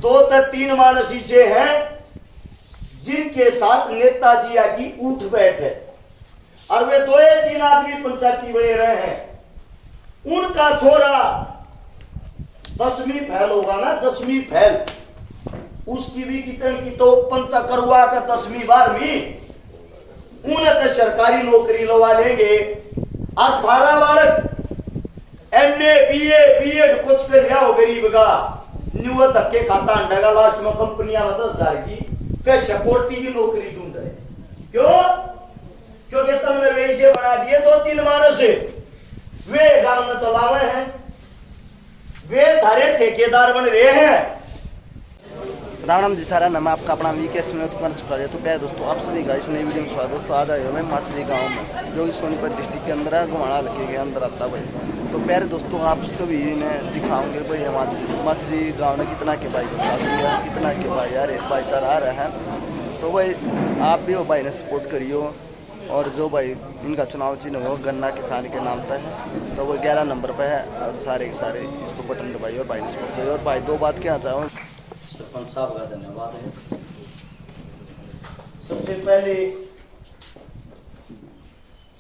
दो से तीन मानस ऐसे हैं जिनके साथ नेताजी की उठ बैठ है, और वे दो या तीन आदमी पंचायती बने रहे हैं। उनका छोरा 10वीं फेल होगा ना, 10वीं फेल, उसकी भी कितने की तो पंत करवा का 10वीं 12वीं, उन्हें तो सरकारी नौकरी लगा लेंगे। और सारा बालक MA BA BEd कुछ कर रहा हो गरीब का, न्यू धक्के खाता अंडेगा, लास्ट में कंपनियां में 10,000 की क्या सिक्योरिटी की नौकरी ढूंढ रहे। क्यों? क्योंकि तुमने वैसे बना दिए दो तीन मानस, वे गांव में चलावे हैं, वे थारे ठेकेदार बन रहे हैं। राम राम जी सारा नाम आपका अपना VK विनोद कुमार चुका है। तो प्यारे दोस्तों, आप सभी का इस नई वीडियो में स्वागत। दोस्तों आज आए मैं माछली गांव में, जो कि सोनीपत डिस्ट्रिक्ट के अंदर है, घुमाना हल्के के अंदर आता है भाई। तो प्यारे दोस्तों, आप सभी ने दिखाऊंगे भाई माछली गाँव में कितना के भाई कितना के भाई यार भाईचारा आ रहा है। तो भाई आप भी वो भाई ने सपोर्ट करियो, और जो भाई इनका चुनाव चिन्ह हो गन्ना किसान के नाम पर है, तो वो 11 नंबर पर है, और सारे के सारे इसको बटन दबाइए और भाई ने सपोर्ट करिए। और भाई दो बात कहना चाहूँ, सरपंच साहब का धन्यवाद है। सबसे पहले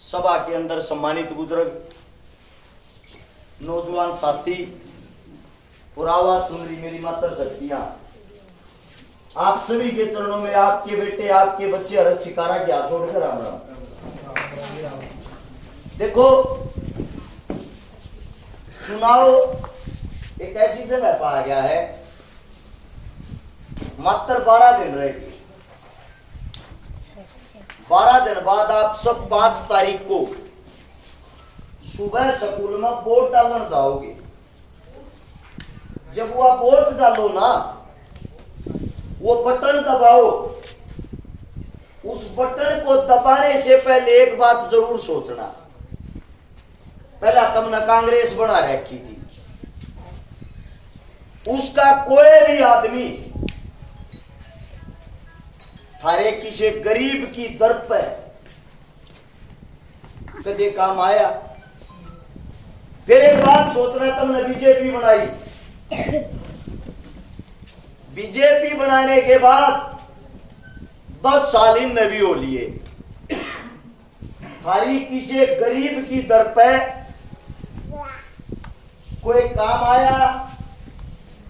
सभा के अंदर सम्मानित बुजुर्ग, नौजवान साथी और आवाज सुन रही मेरी मातर शक्तियां, आप सभी के चरणों में आपके बेटे आपके बच्चे हर्ष शिकारा के हाथ जोड़कर राम राम। देखो, चुनाव एक ऐसी जगह पाया गया है, मात्र 12 दिन रहेगी। 12 दिन बाद आप सब 5 तारीख को सुबह स्कूल में वोट डालने जाओगे। जब वो आप वोट डालो ना, वो बटन दबाओ। उस बटन को दबाने से पहले एक बात जरूर सोचना, पहला तुमने कांग्रेस बना रखी थी, उसका कोई भी आदमी थारे किसी गरीब की दर पर कदे काम आया? फिर एक बात सोचना, तुमने बीजेपी बनाई, बीजेपी बनाने के बाद 10 साल इन नबी हो लिए, थारी किसी गरीब की दर पर कोई काम आया?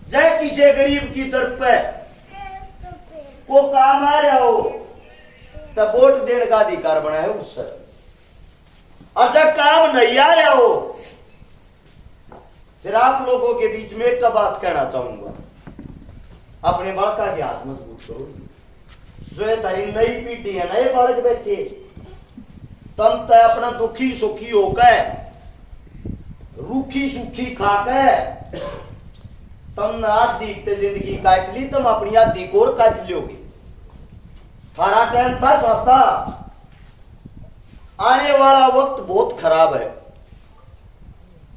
जय किसी गरीब की दर पर वो काम आ रहा हो तब वोट देने का अधिकार बना है उससे, और जब काम नहीं आ रहा हो, फिर आप लोगों के बीच में एक बात कहना चाहूंगा, अपने बाका के हाथ मजबूत करो। जो है तारी नई पीढ़ी है, नए बालक बैठे, तुम तो अपना दुखी सुखी होकर रूखी सूखी खाकर तुमने आधी जिंदगी काट ली, तुम अपनी आधी को और काट लोगे। थारा टाइम था साता, आने वाला वक्त बहुत खराब है।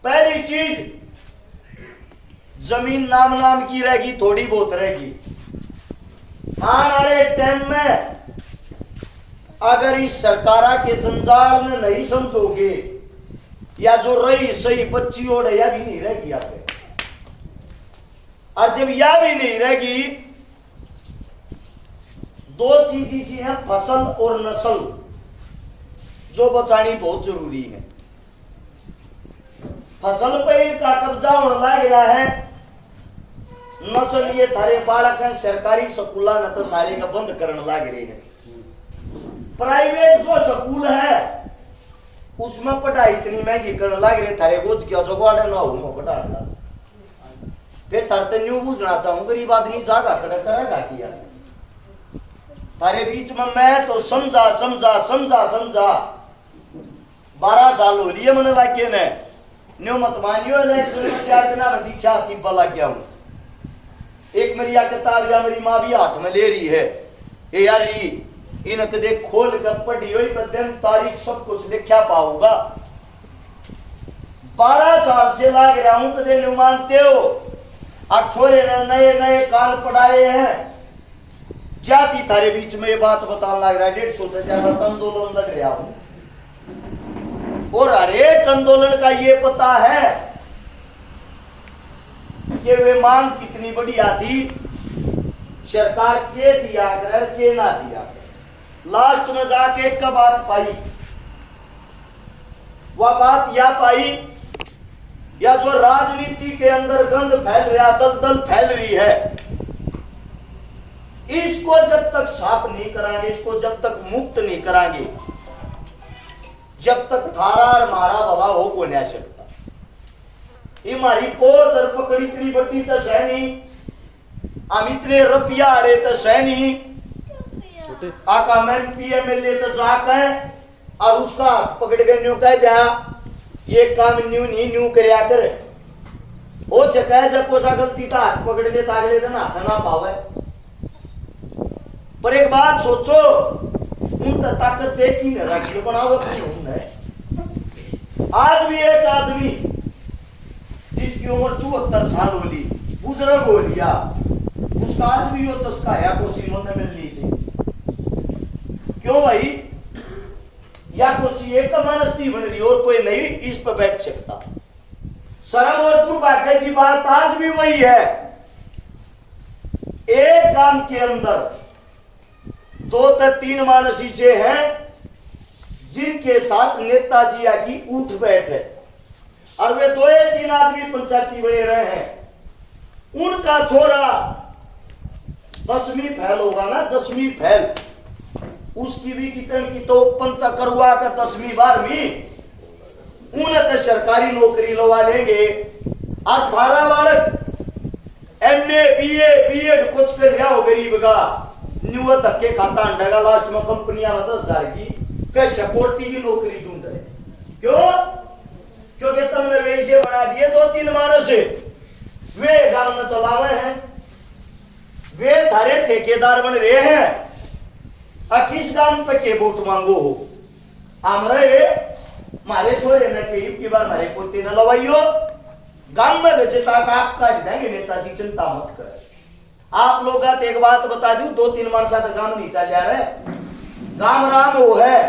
पहली चीज, जमीन नाम नाम की रहेगी, थोड़ी बहुत रहेगी। आने वाले टाइम में अगर इस सरकार के जंजाल में नहीं समझोगे, या जो रही सही बच्ची और या भी नहीं रहेगी आपके, और जब यह भी नहीं रहेगी, दो चीज इसी है, फसल और नस्ल, जो बचानी बहुत जरूरी है। फसल पे इनका कब्जा होने लग रहा है, नस्ल ये थारे बालक हैं सरकारी स्कूल न तो सारे का बंद करने लग रहे हैं। प्राइवेट जो स्कूल है उसमें पढ़ाई इतनी महंगी करने लग रहे, थारे रोज क्या जुगाड़ ना हो पढ़ाना। फिर तरते न्यू बुझना चाहूं, गरीब आदमी जागा खड़ा करेगा किया। थारे बीच में मैं तो समझा 12 साल हो लिए मैंने लाके ने न्यू मत मानियो, 4 दिन में दिखा तिब्बा लग गया हूं। एक मेरी किताब या मेरी माँ भी हाथ में ले रही है, ए यार इन कदे खोल कर पढ़ी हुई दिन तारीख सब कुछ लिखा पाऊंगा। 12 साल से लाग रहा हूं, कदे नहीं मानते हो। अब छोरे ने नए नए काल पढ़ाए हैं, जाति थारे बीच में ये बात बताने लग रहा है। 150 से ज्यादा आंदोलन लग रहा हूं, और हर एक आंदोलन का ये पता है कि वे मांग कितनी बढ़िया थी, सरकार के दिया कर के ना दिया कर। लास्ट में जाके एक बात पाई, वह बात या पाई, या जो राजनीति के अंदर गंद फैल रहा, दलदल फैल रही है, इसको जब तक साफ नहीं करांगे, इसको जब तक मुक्त नहीं करांगे, जब तक थारा और मारा भला हो को नहीं सकता। ये मारी पोत और पकड़ी इतनी बड़ी तो सैनी, हम इतने रफिया आड़े तो सैनी, आका मैन पीएमएलए तो जाकर और उसका हाथ पकड़ के न्यू कह दिया ये काम न्यू नहीं न्यू करया कर, हो सका है जब कोसा गलती का हाथ पकड़ ले तागले तो ना ना पावे। पर एक बात सोचो, उन तक ताकत देखी न रखी बनाओ अपनी है। आज भी एक आदमी जिसकी उम्र 74 साल होली, बुजुर्ग हो लिया, उसका आज भी वो चस्का है कुर्सी में मिल लीजिए। क्यों भाई? या कुर्सी एक कमानस्ती बन रही और कोई नहीं इस पर बैठ सकता। शर्म और दुर्भाग्य की बात आज भी वही है। एक काम के अंदर 2 से 3 मानस ऐसे हैं जिनके साथ नेताजी की उठ बैठ है, और वे 2 या 3 आदमी पंचायती बने रहे हैं। उनका छोरा 10वीं फेल होगा ना, 10वीं फेल, उसकी भी कितन की तो पंता करवा का 10वीं 12वीं, उन्हें तो सरकारी नौकरी लगा लेंगे। और 18 बालक एमए बीए बीएड कुछ कर रहा हो गरीब का, न्यू धक्के खाता अंडेगा, लास्ट में कंपनियां 10,000 की कैसे कोटी की नौकरी ढूंढ रहे। क्यों? क्योंकि तुमने वैसे बना दिए 2-3 मानस, वे गांव में चलावे हैं, वे थारे ठेकेदार बन रहे हैं। किस गांव पे के वोट मांगो हो? हमारे मारे छोरे ने की बार मारे पोते न लवाइयो, गांव में गजता का आप काट देंगे, नेताजी चिंता मत कर। आप लोग एक बात बता दूं, 2-3 मानसा तो गांव नहीं चल जा रहे, गांव राम वो है,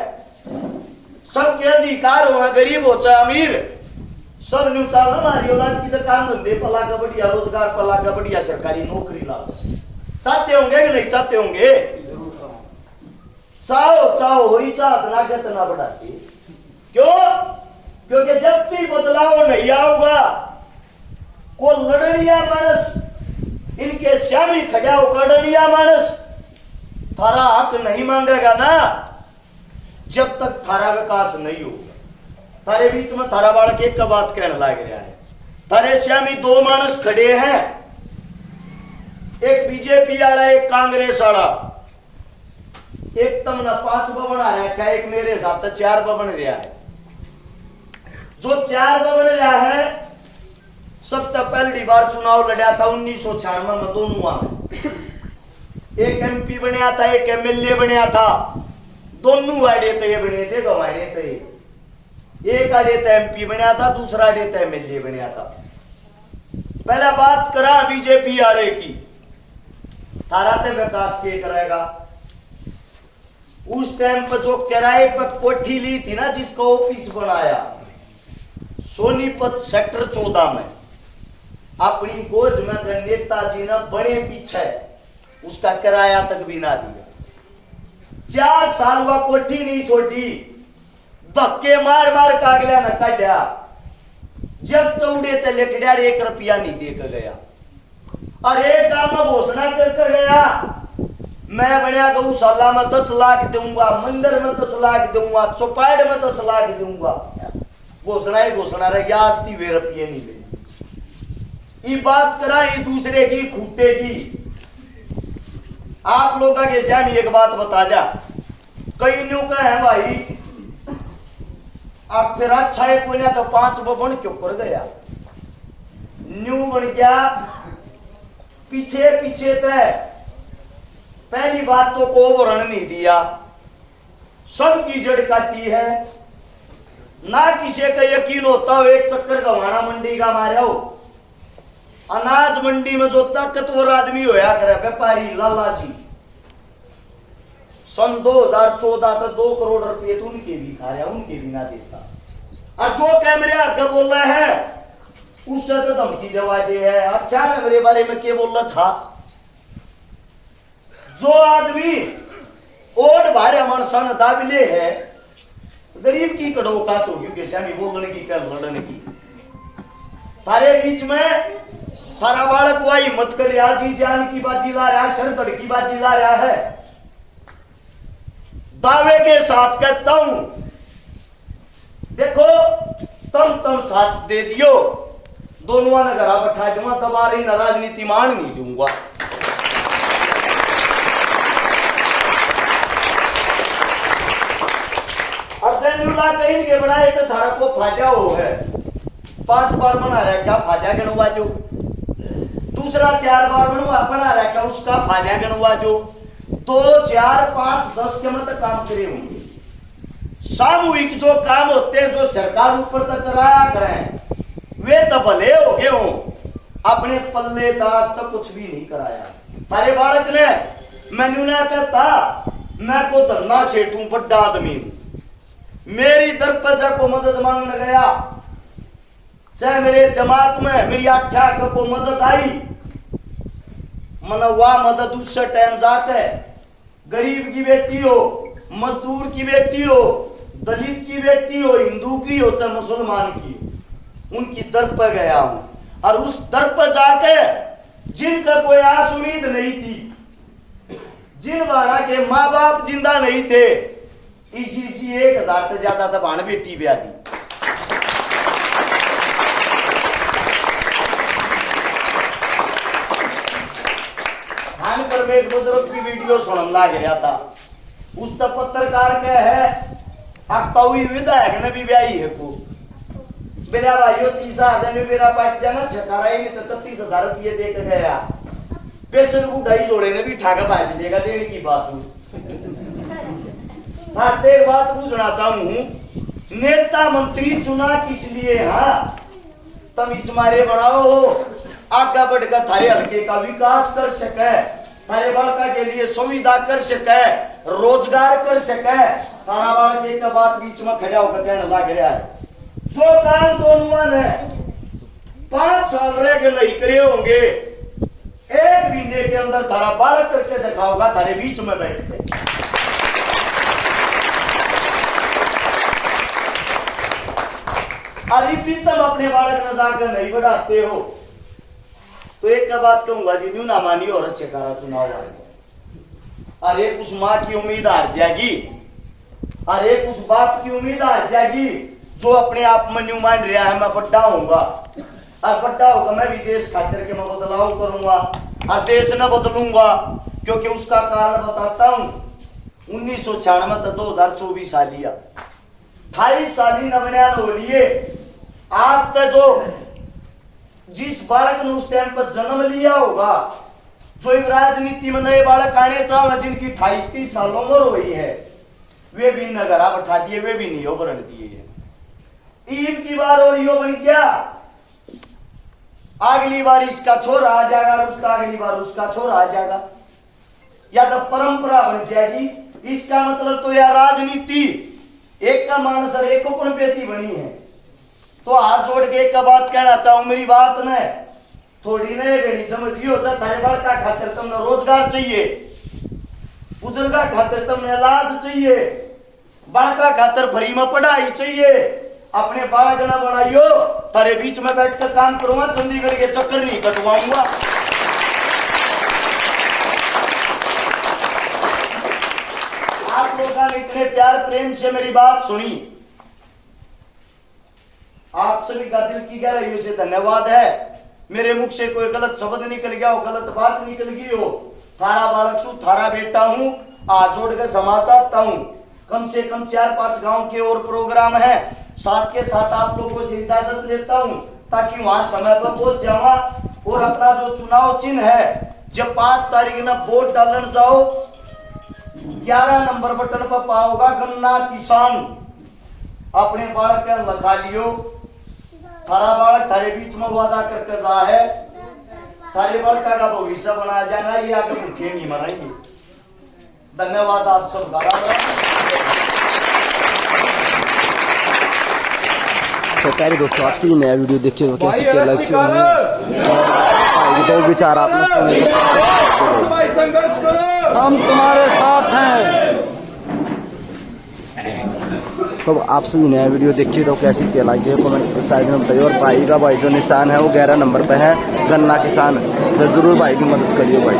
सबके अधिकार हो, गरीब हो चाहे अमीर, सब न्यू चाहे हमारी औलाद की तो काम धंधे पला का बढ़िया रोजगार, पला का बढ़िया सरकारी नौकरी लाओ। चाहते होंगे कि नहीं चाहते होंगे? चाहो हो ही चाहत ना कितना बढ़ाती। क्यों? क्योंकि जब तक बदलाव नहीं आऊगा, को लड़निया मानस इनके श्यामी खड़ा होकर लड़निया मानस थारा हक नहीं मांगेगा ना, जब तक थारा विकास नहीं होगा। थारे बीच में थारा बालक एक का बात कहने लग रहा है, थारे श्यामी 2 मानस खड़े हैं, एक बीजेपी वाला एक कांग्रेस वाला, एक तमना 5 बन आ रहा है, एक मेरे हिसाब से 4 बन रहा है। जो 4 बन रहा है, सबसे पहली बार चुनाव लड़ा था 1996 में दोनों में, एक एमपी बनया था, एक एमएलए बनया था, दोनों आड़े थे बने थे, गवाने थे। एक आड़े था एमपी बनया था, दूसरा आड़े था एमएलए बनया था। पहला बात करा बीजेपी आड़े की, थारा ते विकास के करेगा। उस टाइम पर जो किराए पर कोठी ली थी ना, जिसका ऑफिस बनाया सोनीपत सेक्टर 14 में, अपनी गोद में नेताजी ने बड़े पीछे उसका किराया तक भी ना दिया। 4 साल वह कोठी नहीं छोड़ी, धक्के मार मार कागलिया न काटा, जब तो उड़े तो लेकड़ा 1 रुपया नहीं देकर गया। और एक काम में घोषणा करके गया, मैं बढ़िया गौशाला में 10 लाख दूंगा, मंदिर में 10 लाख दूंगा, चौपाड़ में 10 लाख दूंगा। घोषणा ही घोषणा रह गया, आज 3 रुपये नहीं मिले। ये बात करा ये दूसरे की खूटे की। आप लोग के श्याम एक बात बता जा, कई न्यू का है भाई, आप फिर अच्छा है कोई ना तो 5 बन क्यों कर गया, न्यू बन गया पीछे पीछे तय। पहली बात तो को वर्ण नहीं दिया, सबकी जड़ काटी है, ना किसी का यकीन होता हो एक चक्कर गवाना मंडी का मारे हो। अनाज मंडी में जो ताकतवर आदमी होया करे व्यापारी लाला जी, सन 2014 तक 2 करोड़ रुपए तो उनके भी खा रहा, उनके भी ना देता। और जो कैमरे आगे बोल रहा है उससे तो धमकी जवाब दे है। अच्छा मेरे बारे में क्या बोल रहा था, जो आदमी ओट भारे मनसन दाबिले है गरीब की कड़ो का तो क्योंकि शामी बोलने की क्या लड़ने की थारे बीच में थारा बालक वाई मत कर जी जान की बाजी ला रहा है शरदड़ की बाजी ला रहा है दावे के साथ कहता हूं देखो तम साथ दे दियो दोनों ने घरा बैठा दूंगा तबारी न राजनीति मान नहीं दूंगा और सेनुला कहीं के बनाए तो धारा को फाजा हो है 5 बार बना रहा है क्या फाजा गणवा जो दूसरा 4 बार बना रहा है क्या उसका फाजा गणवा जो 2 4 5 10 के मत काम करे होंगे सामूहिक जो काम होते हैं जो सरकार ऊपर तक कराया करें वे तो भले हो गए हो अपने पल्ले तक तो कुछ भी नहीं कराया अरे बालक ने मैंने ना कहता मैं को धरना सेठू बड़ा आदमी मेरी दरपजा को मदद मांगने गया चाहे मेरे दिमाग में मेरी आख्या को मदद आई मन वह मदद उससे टाइम जाके गरीब की बेटी हो मजदूर की बेटी हो दलित की बेटी हो हिंदू की हो चाहे मुसलमान की उनकी दर पर गया हूं और उस दर पर जाके जिनका कोई आस उम्मीद नहीं थी जिन वाला के माँ बाप जिंदा नहीं थे इसी 1000 से ज्यादा तो भाण बेटी ब्याह दी पर मैं एक बुजुर्ग की वीडियो सुनने लग गया था उस तक पत्रकार के है अक्तावी विधायक ने भी ब्याही है को मेरा भाइयों 30,000 में मेरा पास जाना छकारा ही नहीं तो 31,000 रुपये दे के गया बेसन बुढ़ाई जोड़े ने भी ठाका बाज लेगा देने की बात हुई एक बात पूछना चाहूं नेता मंत्री चुना किस लिए हाँ तुम इस मारे बढ़ाओ आगे बढ़कर थारे हल्के का विकास कर सके थारे बालका के लिए सुविधा कर सके रोजगार कर सके थारा बालक एक बात बीच में खड़ा होकर कहने लग रहा है जो काम दोनों ने 5 साल रह के नहीं करे होंगे 1 महीने के अंदर थारा बालक करके दिखाओगा थारे बीच में बैठ के अरे तुम अपने बालक न जाकर नहीं बढ़ाते हो तो एक का बात कहूंगा जी न्यू ना मानी और चकारा चुनाव अरे उस माँ की उम्मीद हार जाएगी अरे उस बाप की उम्मीद हार जाएगी जो अपने आप में न्यू मान रहा है मैं बड्डा होऊंगा और बड्डा होगा मैं भी देश खातिर के मैं बदलाव करूंगा और देश न बदलूंगा क्योंकि उसका कारण बताता हूं 1996 तक 2024 आ लिया 28 साली नवनयन हो लिए आज तक जो जिस बालक ने उस टाइम पर जन्म लिया होगा जो राजनीति में नए बालक आने चाहे जिनकी 28-30 साल उम्र हुई है वे भी नगरा बैठा दिए वे भी नहीं बन दिए ईद की बार और यो बन गया अगली बार इसका छोरा आ जाएगा उसका अगली बार उसका छोरा आ जाएगा या तो परंपरा बन जाएगी इसका मतलब तो यह राजनीति एक का मानस और एक को बेटी बनी है तो हाथ जोड़ के एक का बात कहना चाहूं मेरी बात न थोड़ी नहीं गणी समझियो थारे बड़का खातिर तुमने रोजगार चाहिए बुजुर्ग खातिर तुमने इलाज चाहिए बड़का खातिर फ्री में पढ़ाई चाहिए अपने बालक न बनाइयो थारे बीच में बैठ कर काम करूंगा चंडीगढ़ के चक्कर नहीं कटवाऊंगा आप लोगों ने इतने प्यार प्रेम से मेरी बात सुनी आप सभी का दिल की गहराइयों से धन्यवाद है मेरे मुख से कोई गलत शब्द निकल गया हो गलत बात निकल गई हो थारा बालक सु थारा बेटा हूं आज जोड़ कर क्षमा चाहता हूं कम से कम 4-5 गांव के और प्रोग्राम है साथ के साथ आप लोगों से इजाजत लेता हूं ताकि वहां समय पर पहुंच जावा और अपना जो चुनाव चिन्ह है जब 5 तारीख न वोट डालने जाओ 11 नंबर बटन पर पाओगा गन्ना किसान अपने बालक का लगा लियो थारा बालक थारे बीच में वादा करके जा है थारे बालक का भविष्य बनाया जाएगा ये आगे भूखे नहीं मरेंगे धन्यवाद आप सब तो प्यारे दोस्तों आपसे नया वीडियो देखिए तो कैसे लाइक भाई के दो विचार आपने सुने। हम तुम्हारे साथ हैं। तो आप सभी नया वीडियो देखिए तो कैसी क्या लगी है कमेंट साइड में बताइए। और भाई का भाई जो निशान है वो 11 नंबर पे है, गन्ना किसान, तो जरूर भाई की मदद करिए भाई।